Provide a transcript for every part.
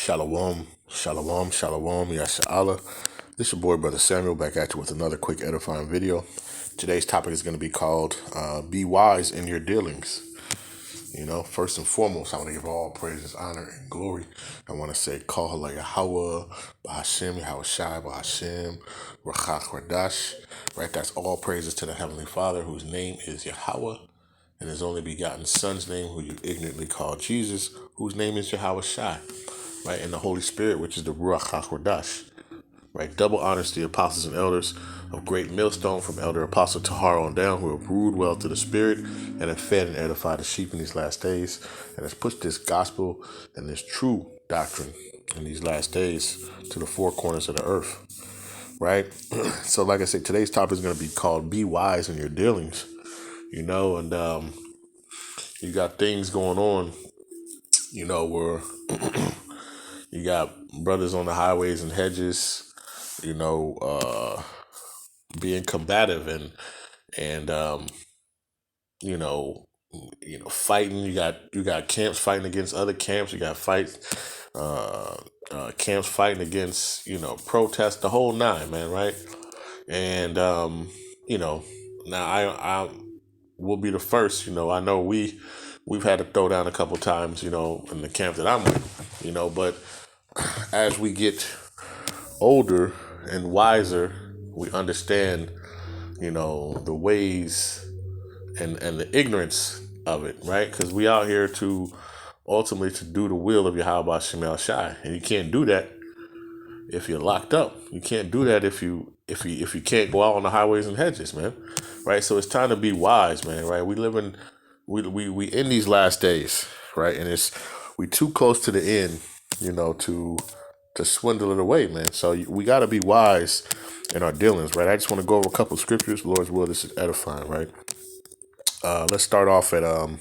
Shalom, shalom, shalom, yashala. This is your boy, Brother Samuel, back at you with another quick edifying video. Today's topic is going to be called Be Wise in Your Dealings. You know, first and foremost, I want to give all praises, honor, and glory. I want to say, Halal, Yahawah, Bahasham, Yahawashi, Bahasham, Rawchaa, Qadash. Right, that's all praises to the Heavenly Father, whose name is Yahawah, and his only begotten Son's name, who you ignorantly call Jesus, whose name is Yahawashi. Right, and the Holy Spirit, which is the Rawchaa Qadash. Right, double honors to the apostles and elders of Great Millstone, from Elder Apostle Tahar on down, who have ruled well through the Spirit and have fed and edified the sheep in these last days, and has pushed this gospel and this true doctrine in these last days to the four corners of the earth. Right, so like I said, today's topic is going to be called "Be Wise in Your Dealings." You know, and you got things going on. You know, where you got brothers on the highways and hedges, you know, being combative and fighting. You got camps fighting against other camps. You got camps fighting against protests, the whole nine, man. Right, and now I will be the first. I know we've had to throw down a couple times, in the camp that I'm with, but as we get older and wiser, we understand, the ways and the ignorance of it, right? Because we out here to ultimately to do the will of Yahawah, and you can't do that if you're locked up. You can't do that if you can't go out on the highways and hedges, man. Right? So it's time to be wise, man. Right? We in these last days, right? And we too close to the end, to swindle it away, man. So we got to be wise in our dealings, right? I just want to go over a couple of scriptures. Lord's will, this is edifying, right? Let's start off at the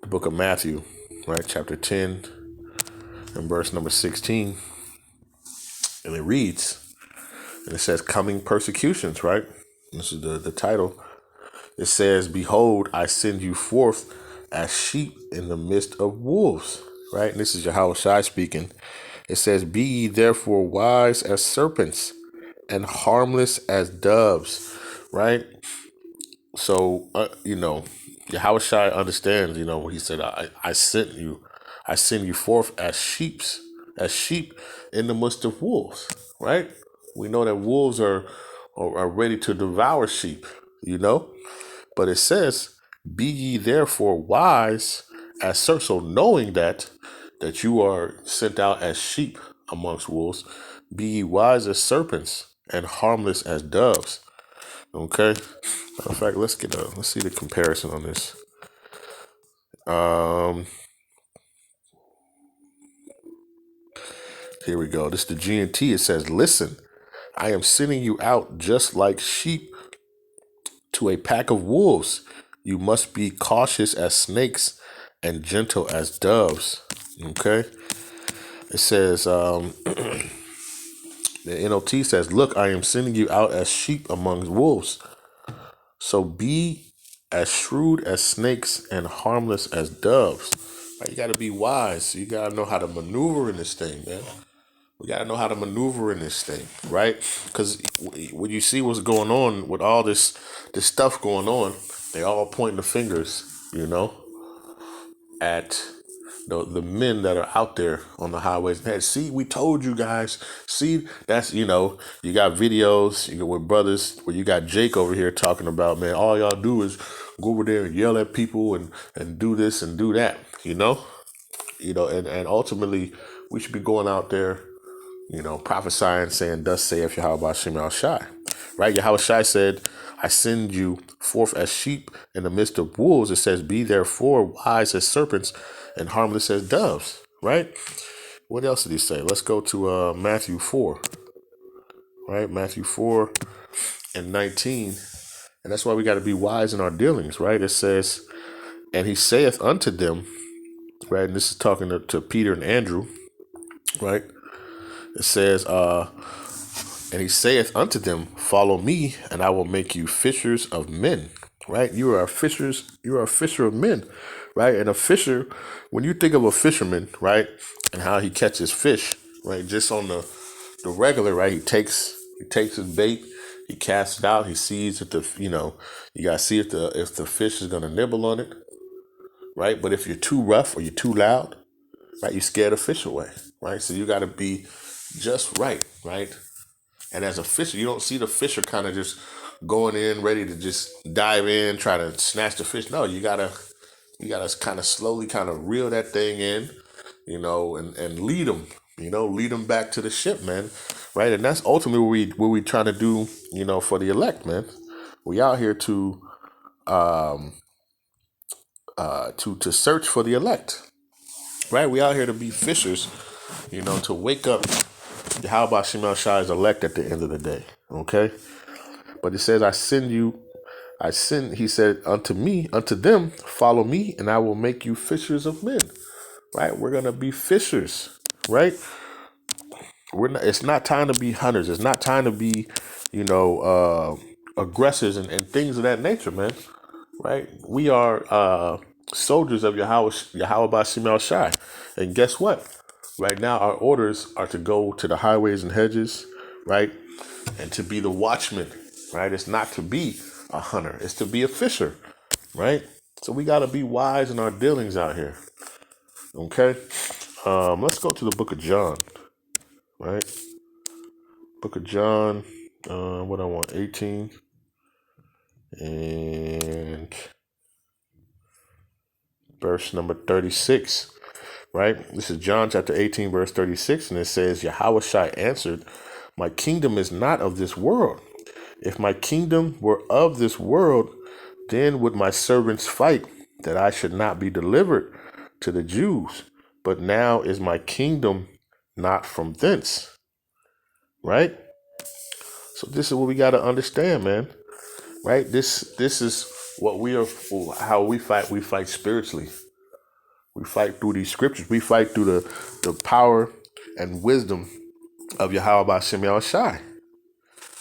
book of Matthew, right? Chapter 10 and verse number 16. And it reads, and it says, coming persecutions, right? This is the title. It says, behold, I send you forth as sheep in the midst of wolves, right? And this is Yahawashi speaking. It says, be ye therefore wise as serpents and harmless as doves, right? So, Yahawashi understands, when he said, I send you forth as sheep in the midst of wolves, right? We know that wolves are ready to devour sheep, but it says, be ye therefore wise as serpents. So knowing that you are sent out as sheep amongst wolves, be ye wise as serpents and harmless as doves. Okay. Matter of fact, let's see the comparison on this. Here we go. This is the G&T. It says, listen, I am sending you out just like sheep to a pack of wolves. You must be cautious as snakes and gentle as doves. Okay. It says, the NLT says, look, I am sending you out as sheep among wolves. So be as shrewd as snakes and harmless as doves. Right? You got to be wise. You got to know how to maneuver in this thing, man. We got to know how to maneuver in this thing, right? Because when you see what's going on with all this stuff going on, they all pointing the fingers, at the men that are out there on the highways. Hey, see, we told you guys. See, that's, you got videos with brothers where you got Jake over here talking about, man, all y'all do is go over there and yell at people and do this and do that, and ultimately we should be going out there, prophesying, saying, thus saith Yahawashi, right? Yahawashi said, I send you forth as sheep in the midst of wolves. It says, be therefore wise as serpents and harmless as doves, right? What else did he say? Let's go to Matthew 4, right? Matthew 4 and 19. And that's why we got to be wise in our dealings, right? It says, and he saith unto them, right? And this is talking to Peter and Andrew, right? It says, and he saith unto them, follow me, and I will make you fishers of men. right? You are a fisher of men, right? And a fisher, when you think of a fisherman, right, and how he catches fish, right, just on the regular, right, he takes his bait, he casts it out, he sees if you gotta see if the fish is gonna nibble on it, right? But if you're too rough or you're too loud, right, you scare the fish away, right? So you gotta be just right, right? And as a fisher, you don't see the fisher kind of just going in, ready to just dive in, try to snatch the fish. No, you gotta kind of slowly kind of reel that thing in, and lead them, lead them back to the ship, man. Right. And that's ultimately what we trying to do, for the elect, man. We out here to search for the elect, right? We out here to be fishers, to wake up Yahawah Shai's elect at the end of the day. Okay. But it says, he said, unto them, follow me, and I will make you fishers of men. Right? We're gonna be fishers, right? It's not time to be hunters. It's not time to be, aggressors and things of that nature, man. Right? We are soldiers of Yahawah Shai. And guess what? Right now, our orders are to go to the highways and hedges, right? And to be the watchman, right? It's not to be a hunter. It's to be a fisher, right? So we got to be wise in our dealings out here, okay? Let's go to the book of John, right? Book of John, what I want, 18 and verse number 36, right? This is John chapter 18, verse 36, and it says, Yahawashi answered, my kingdom is not of this world. If my kingdom were of this world, then would my servants fight, that I should not be delivered to the Jews. But now is my kingdom not from thence, right? So this is what we got to understand, man. Right? This is what we are. How we fight. We fight spiritually. We fight through these scriptures. We fight through the power and wisdom of Yahawah Shai,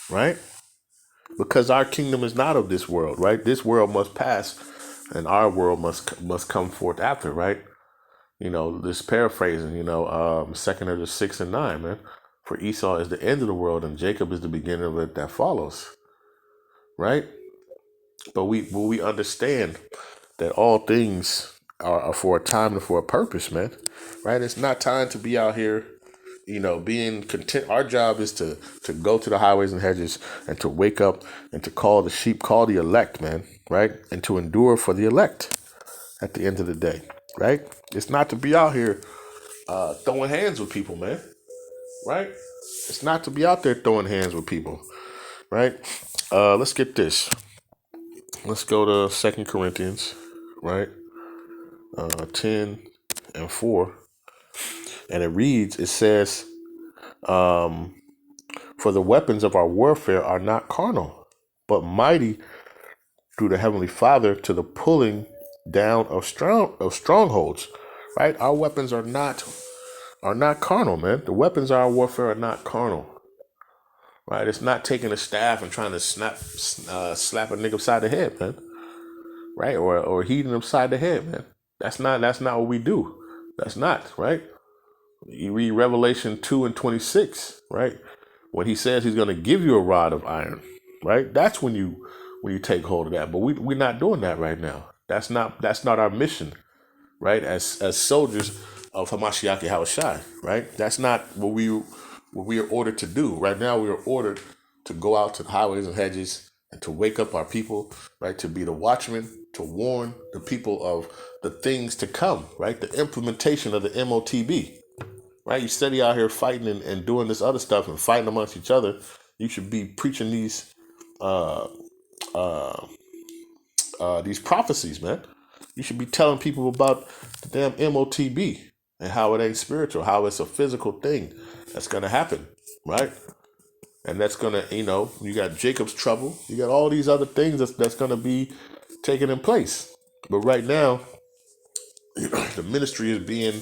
right? Because our kingdom is not of this world, right? This world must pass, and our world must come forth after, right? This paraphrasing, second of the 6 and 9, man. For Esau is the end of the world, and Jacob is the beginning of it that follows, right? But we understand that all things are for a time and for a purpose, man. Right? It's not time to be out here, being content. Our job is to go to the highways and hedges and to wake up and to call the sheep, call the elect, man. Right? And to endure for the elect at the end of the day. Right? It's not to be out here throwing hands with people, man. Right? It's not to be out there throwing hands with people. Right? Let's get this. Let's go to 2 Corinthians, right? 10 and 4. And it says, for the weapons of our warfare are not carnal, but mighty through the Heavenly Father to the pulling down of strongholds, right? Our weapons are not carnal, man. The weapons of our warfare are not carnal, right? It's not taking a staff and trying to slap a nigga upside the head, man. Right? Or heating upside the head, man. That's not what we do. That's not, right? You read Revelation 2 and 26, right? When he says he's going to give you a rod of iron, right? That's when you take hold of that. But we're not doing that right now. That's not our mission, right? As soldiers of Hamashiach Yahawashi, right? That's not what we are ordered to do. Right now we are ordered to go out to the highways and hedges and to wake up our people, right? To be the watchmen, to warn the people of the things to come, right? The implementation of the MOTB, right? You steady out here fighting and doing this other stuff and fighting amongst each other. You should be preaching these prophecies, man. You should be telling people about the damn MOTB and how it ain't spiritual, how it's a physical thing that's going to happen, right? And that's going to, you got Jacob's trouble. You got all these other things that's going to be taking in place. But right now, the ministry is being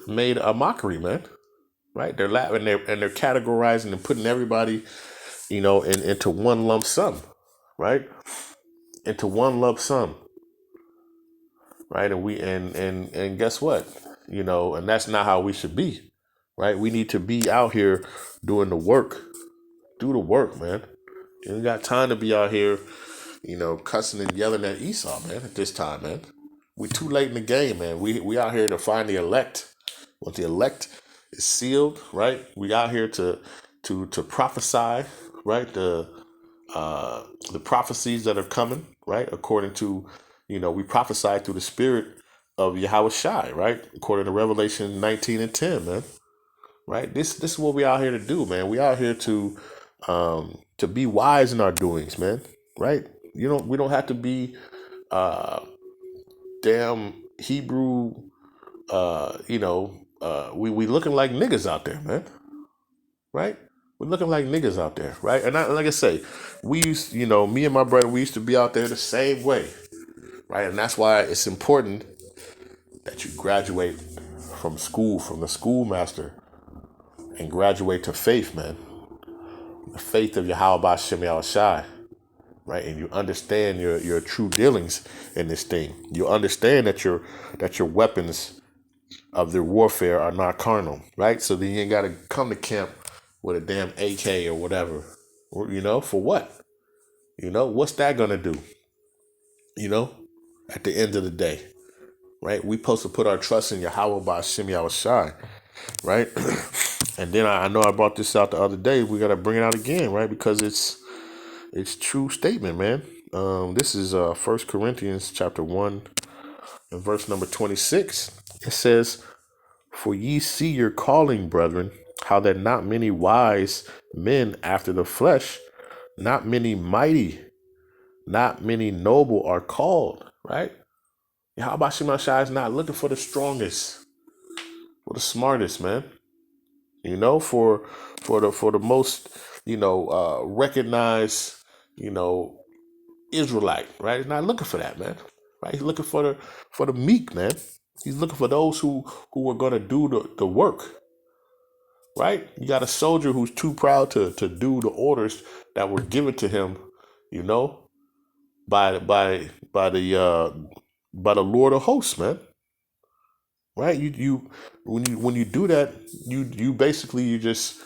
made a mockery, man. Right? They're laughing and they're categorizing and putting everybody, into one lump sum, right? into one lump sum, right? And guess what? And that's not how we should be, right? We need to be out here doing the work. Do the work, man. You ain't got time to be out here, cussing and yelling at Esau, man, at this time, man. We too late in the game, man. We out here to find the elect. Once the elect is sealed, right? We out here to prophesy, right? The prophecies that are coming, right? According to, we prophesy through the spirit of Yahawashi, right? According to Revelation 19 and 10, man. Right? This is what we out here to do, man. We out here to be wise in our doings, man. Right? We don't have to be damn Hebrew we looking like niggas out there, man. Right? We're looking like niggas out there, right? And like I say, we used, me and my brother, we used to be out there the same way, right? And that's why it's important that you graduate from school, from the schoolmaster, and graduate to faith, man. The faith of Yahawah, right? And you understand your true dealings in this thing. You understand that your weapons of their warfare are not carnal, right? So then you ain't got to come to camp with a damn AK or whatever, for what? What's that gonna do? At the end of the day, right? We supposed to put our trust in Yahawah Yahawashi, right? And then I know I brought this out the other day. We gotta bring it out again, right? Because it's true statement, man. This is 1 Corinthians chapter 1 and verse number 26. It says, "For ye see your calling, brethren, how that not many wise men after the flesh, not many mighty, not many noble are called," right? Yahawah Shemashai is not looking for the strongest, for the smartest, man. For the most, recognized, Israelite, right? He's not looking for that, man. Right? He's looking for the meek, man. He's looking for those who are going to do the work. Right? You got a soldier who's too proud to do the orders that were given to him, by the Lord of hosts, man. Right? When you do that, you basically you just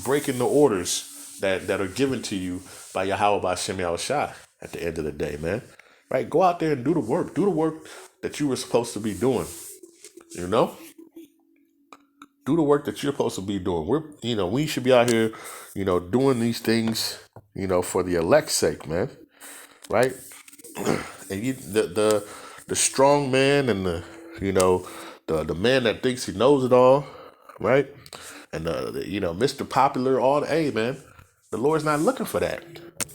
breaking the orders that are given to you by Yahawah Yahawashi at the end of the day, man. Right? Go out there and do the work. Do the work that you were supposed to be doing. Do the work that you're supposed to be doing. We should be out here, doing these things, for the elect's sake, man. Right? And the strong man and the man that thinks he knows it all, right? And Mr. Popular, hey, man, the Lord's not looking for that.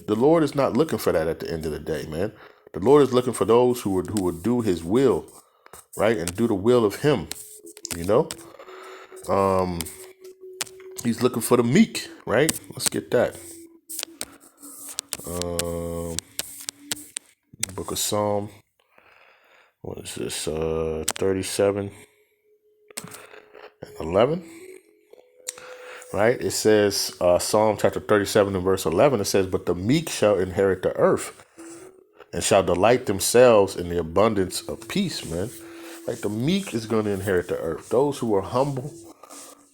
The Lord is not looking for that at the end of the day, man. The Lord is looking for those who would do His will, right, and do the will of Him. He's looking for the meek, right? Let's get that. Book of Psalm. What is this? 37 and 11. Right? It says, Psalm chapter 37 and verse 11, it says, "But the meek shall inherit the earth and shall delight themselves in the abundance of peace," man. Like the meek is going to inherit the earth. Those who are humble,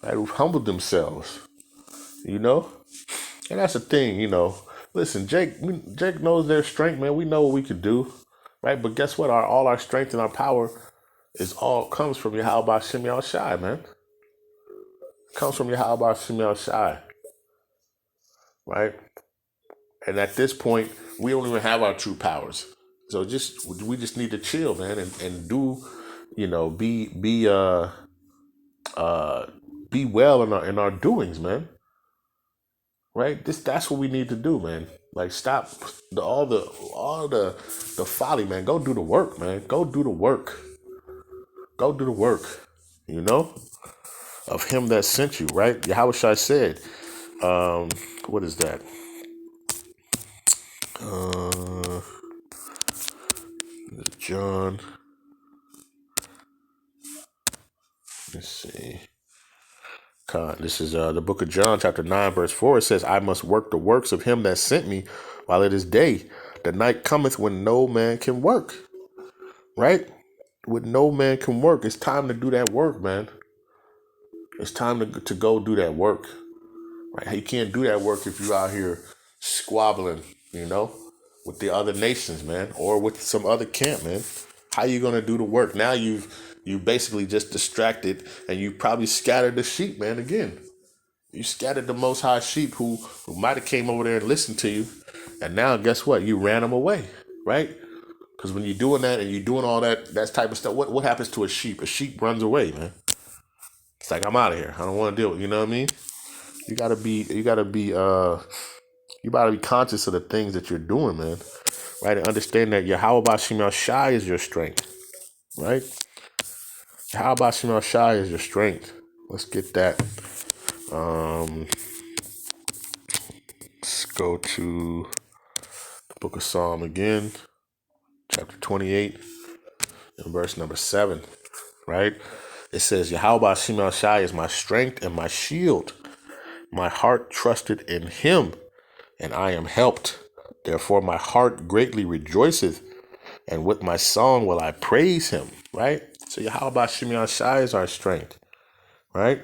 right, who've humbled themselves, And that's the thing, Listen, Jake knows their strength, man. We know what we could do, right? But guess what? All our strength and our power comes from Yahawah Yahawashi, man. Comes from Yahawah Yahawashi, right? And at this point, we don't even have our true powers. So we just need to chill, man, and do, be well in our doings, man. Right? That's what we need to do, man. Like stop all the folly, man. Go do the work, man. Go do the work. Go do the work. Of Him that sent you, right? Yahawashi said, what is that? John. Let's see. This is the book of John, chapter 9, verse 4. It says, "I must work the works of Him that sent me while it is day, The night cometh when no man can work, right? When no man can work. It's time to do that work, man. It's time to go do that work. Right? You can't do that work if you're out here squabbling, with the other nations, man, or with some other camp, man. How you gonna do the work? Now you basically just distracted, and you probably scattered the sheep, man. Again, you scattered the Most High sheep who might have came over there and listened to you, and now guess what? You ran them away, right? Because when you're doing that and you're doing all that type of stuff, what happens to a sheep? A sheep runs away, man. It's like, I'm out of here. I don't want to deal with. You know what I mean? You gotta be conscious of the things that you're doing, man. Right? And understand that Yahawashi is your strength. Right? Yahawashi is your strength. Let's get that. Let's go to the book of Psalm again, chapter 28, and verse number 7. Right? It says, Yahawashi is my strength and my shield. My heart trusted in him, and I am helped. Therefore my heart greatly rejoiceth, and with my song will I praise him. Right? So Yahawashi is our strength. Right?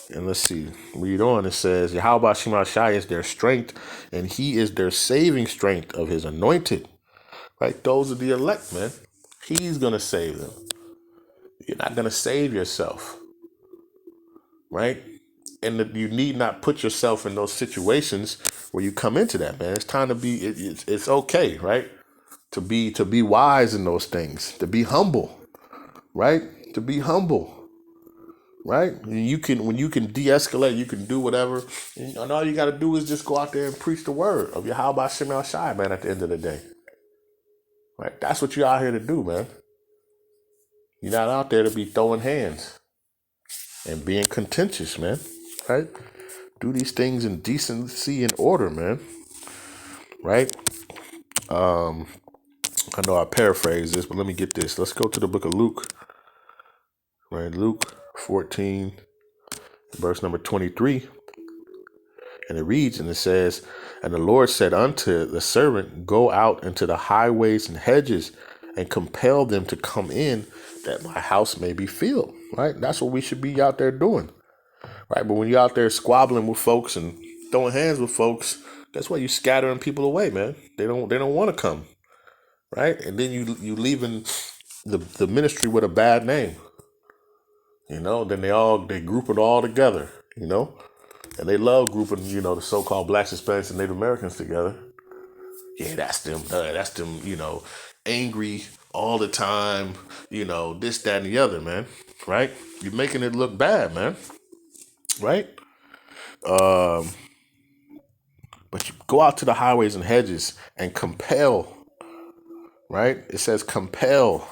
And let's see. Read on. It says, Yahawashi is their strength, and he is their saving strength of his anointed. Right? Those are the elect, man. He's going to save them. You're not going to save yourself. Right? And you need not put yourself in those situations where you come into that, man. It's time to be, it's okay, right? To be wise in those things, to be humble, right? To be humble, right? And when you can de-escalate, you can do whatever. And all you got to do is just go out there and preach the word of Yahawashi, man, at the end of the day. Right? That's what you're out here to do, man. You're not out there to be throwing hands and being contentious, man. Right? Do these things in decency and order, man. Right? I know I paraphrase this, but let me get this. Let's go to the book of Luke. Right? Luke 14, verse number 23. And it reads, and it says, and the Lord said unto the servant, go out into the highways and hedges and compel them to come in, that my house may be filled. Right? That's what we should be out there doing. Right? But when you're out there squabbling with folks and throwing hands with folks, that's why you're scattering people away, man. They don't want to come. Right? And then you leaving the ministry with a bad name. Then they group it all together, and they love grouping, the so-called blacks, Hispanics, and Native Americans together. Yeah, that's them, angry all the time, this, that, and the other, man. Right? You're making it look bad, man. Right? But you go out to the highways and hedges and compel. Right? It says compel.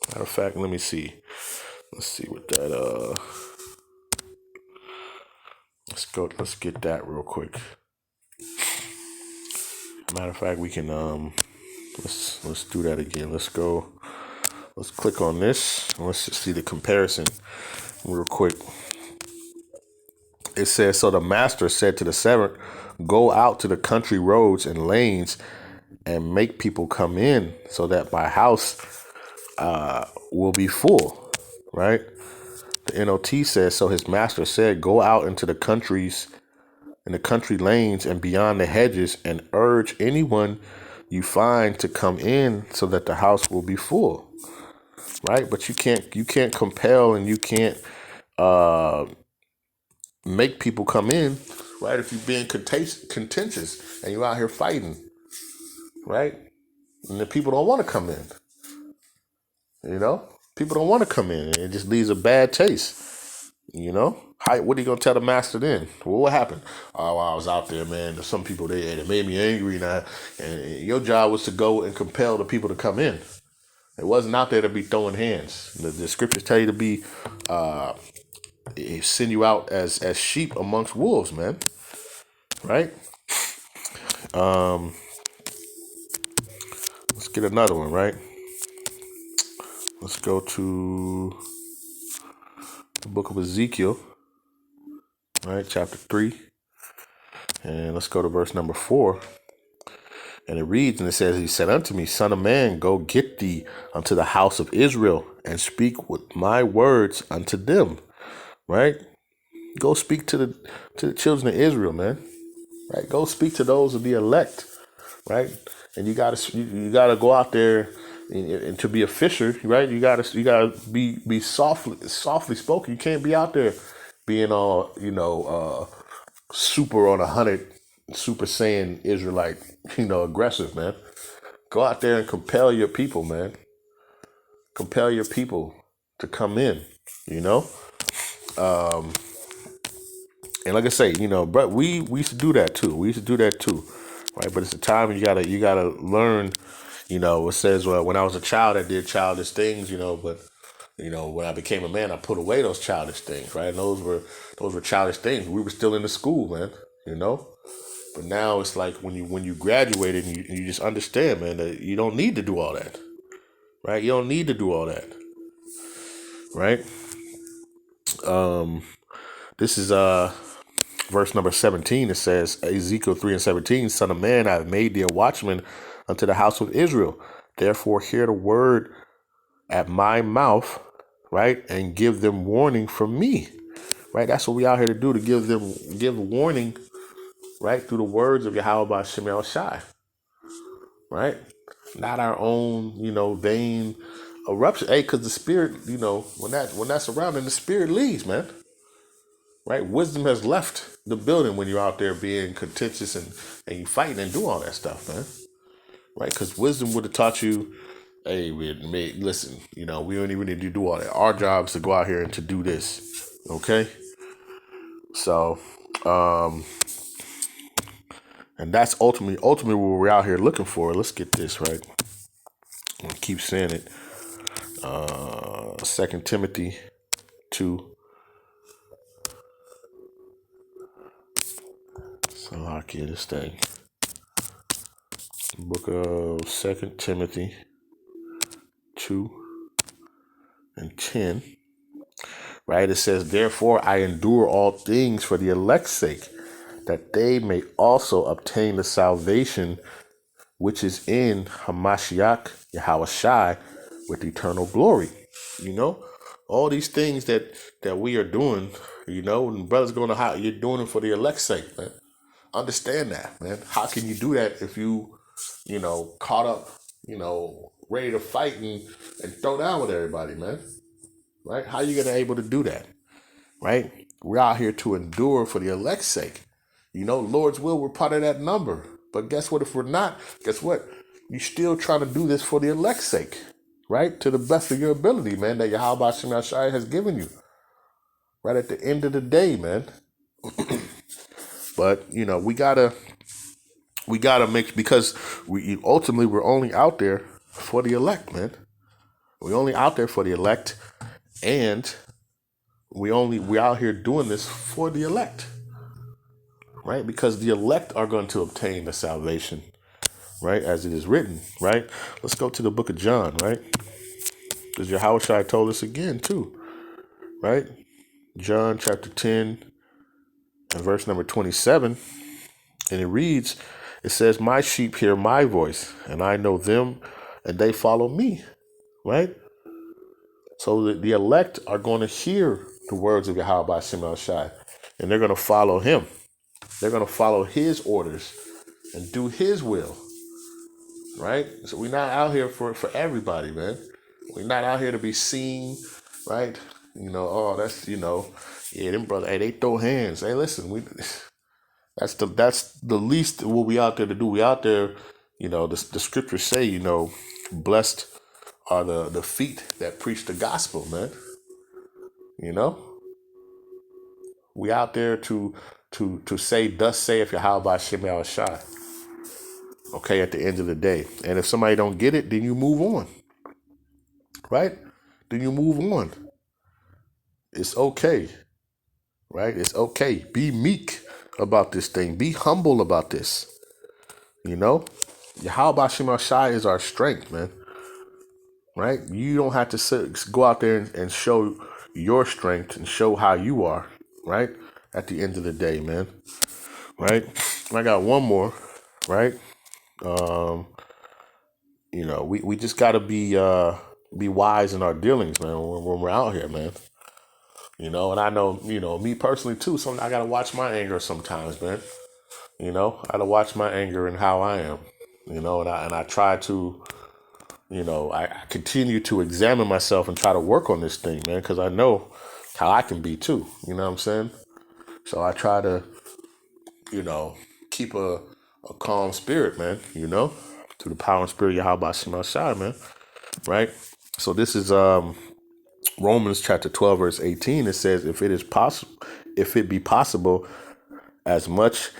Matter of fact, let me see. Let's see what that let's get that real quick. Matter of fact, we can let's do that again. Let's click on this and let's just see the comparison real quick. It says, so the master said to the servant, go out to the country roads and lanes and make people come in, so that my house will be full. Right? The NOT says, so his master said, go out into the countries, in the country lanes and beyond the hedges, and urge anyone you find to come in, so that the house will be full. Right? But you can't compel, and you can't make people come in, right? If you're being contentious and you're out here fighting, right? And the people don't want to come in. People don't want to come in, and it just leaves a bad taste. What are you gonna tell the master then? Well, what happened? Oh, I was out there, man. There's some people there that made me angry, and your job was to go and compel the people to come in. It wasn't out there to be throwing hands. The scriptures tell you to be send you out as sheep amongst wolves, man. Right? Let's get another one, right? Let's go to the book of Ezekiel, right? Chapter 3. And let's go to verse number 4. And it reads, and it says, he said unto me, Son of man, go get thee unto the house of Israel and speak with my words unto them. Right? Go speak to the children of Israel, man. Right? Go speak to those of the elect. Right? And you gotta go out there and to be a fisher, right? You gotta be softly spoken. You can't be out there being all super on 100, super Saiyan Israelite, aggressive, man. Go out there and compel your people, man. Compel your people to come in, you know. And like I say, but we used to do that too. We used to do that too, right? But it's a time when you gotta learn. It says, well, when I was a child, I did childish things, but when I became a man, I put away those childish things, right? And those were childish things. We were still in the school, man, But now it's like when you graduated and you just understand, man, that you don't need to do all that, right? You don't need to do all that, right? This is verse number 17. It says, Ezekiel 3:17, Son of man, I have made thee a watchman unto the house of Israel. Therefore hear the word at my mouth, right? And give them warning from me, right? That's what we out here to do, to give warning, right? Through the words of Yahawashi, right? Not our own, vain eruption. Hey, because the spirit, when that's around, and the spirit leads, man. Right? Wisdom has left the building when you're out there being contentious and you fighting and do all that stuff, man. Right? Because wisdom would have taught you, hey, listen, we don't even need to do all that. Our job is to go out here and to do this. Okay? So, and that's ultimately what we're out here looking for. Let's get this right. I'm gonna keep saying it. 2 Timothy 2. So lock here this thing. Book of 2 Timothy 2 and 10. Right? It says, therefore I endure all things for the elect's sake, that they may also obtain the salvation which is in Hamashiach Yahawashi with eternal glory. All these things that we are doing, and brothers going to how you're doing it for the elect's sake, man. Understand that, man. How can you do that if you, caught up, ready to fight and throw down with everybody, man? Right? How you gonna able to do that? Right? We're out here to endure for the elect's sake. Lord's will, we're part of that number. But guess what? If we're not, guess what? You're still trying to do this for the elect's sake, right? To the best of your ability, man, that Yahawah has given you. Right at the end of the day, man. But, we gotta make, because we're only out there for the elect, man. We're only out there for the elect, and we're out here doing this for the elect. Right? Because the elect are going to obtain the salvation, right? As it is written, right? Let's go to the book of John, right? Because Yahawashi told us again too, right? John chapter 10 and verse number 27. And it reads, it says, my sheep hear my voice, and I know them, and they follow me, right? So the elect are going to hear the words of Yahawashi, and they're going to follow him. They're going to follow his orders and do his will, right? So we're not out here for everybody, man. We're not out here to be seen, right? That's, yeah, them brothers, hey, they throw hands. Hey, listen, that's the least what we out there to do. We out there, the scriptures say, blessed are the feet that preach the gospel, man. We out there to say, thus saith Yahawah Shemel Shai. Okay, at the end of the day. And if somebody don't get it, then you move on. Right? Then you move on. It's okay. Right? It's okay. Be meek about this thing. Be humble about this. Yahawah Shemel Shai is our strength, man. Right? You don't have to go out there and show your strength and show how you are. Right? At the end of the day, man. Right? I got one more. Right? We just got to be wise in our dealings, man, when we're out here, man. And I know, me personally too. I gotta watch my anger sometimes, man. I gotta watch my anger and how I am. And I try to, I continue to examine myself and try to work on this thing, man, because I know how I can be too. You know what I'm saying? So I try to, you know, keep a calm spirit, man. Through the power and spirit of Yahawashi, man. Right. So this is Romans chapter 12, verse 18. It says, if it be possible, as much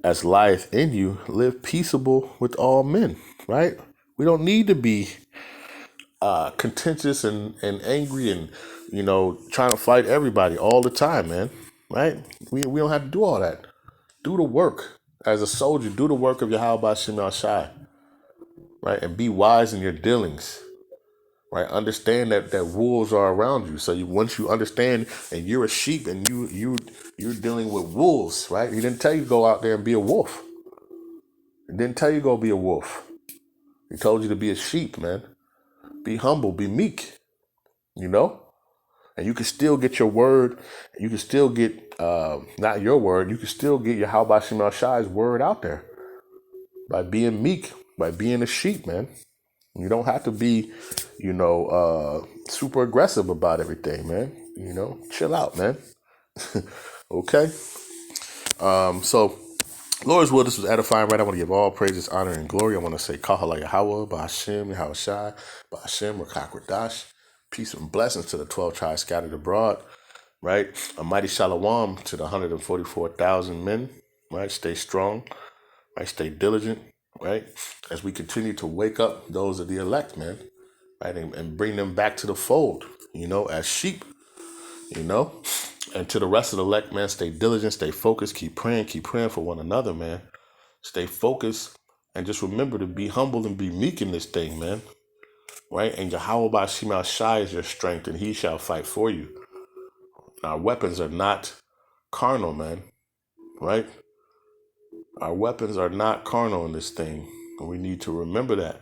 as lieth in you, live peaceable with all men. Right? We don't need to be contentious and angry and, trying to fight everybody all the time, man. Right? We don't have to do all that. Do the work. As a soldier, do the work of Yahawashi, right? And be wise in your dealings. Right, understand that wolves are around you. So once you understand, and you're a sheep, and you're dealing with wolves, right? He didn't tell you to go out there and be a wolf. He didn't tell you to go be a wolf. He told you to be a sheep, man. Be humble, be meek, and you can still get your word. You can still get not your word. You can still get your Yahawashi word out there by being meek, by being a sheep, man. You don't have to be, super aggressive about everything, man. Chill out, man. Okay. So, Lord's will, this was edifying, right? I want to give all praises, honor, and glory. I want to say, Halal, Yahawah, Bahasham, Yahawashi, Bahasham, Qadash. Peace and blessings to the 12 tribes scattered abroad, right? A mighty shalom to the 144,000 men, right? Stay strong, right? Stay diligent, right? As we continue to wake up those of the elect, man, right? And bring them back to the fold, as sheep, and to the rest of the elect, man, stay diligent, stay focused, keep praying for one another, man. Stay focused and just remember to be humble and be meek in this thing, man, right? And Yahawashi is your strength, and he shall fight for you. Our weapons are not carnal, man, right? Our weapons are not carnal in this thing, and we need to remember that.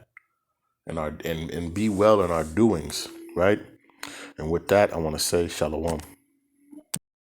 And be well in our doings, right? And with that, I want to say shalom.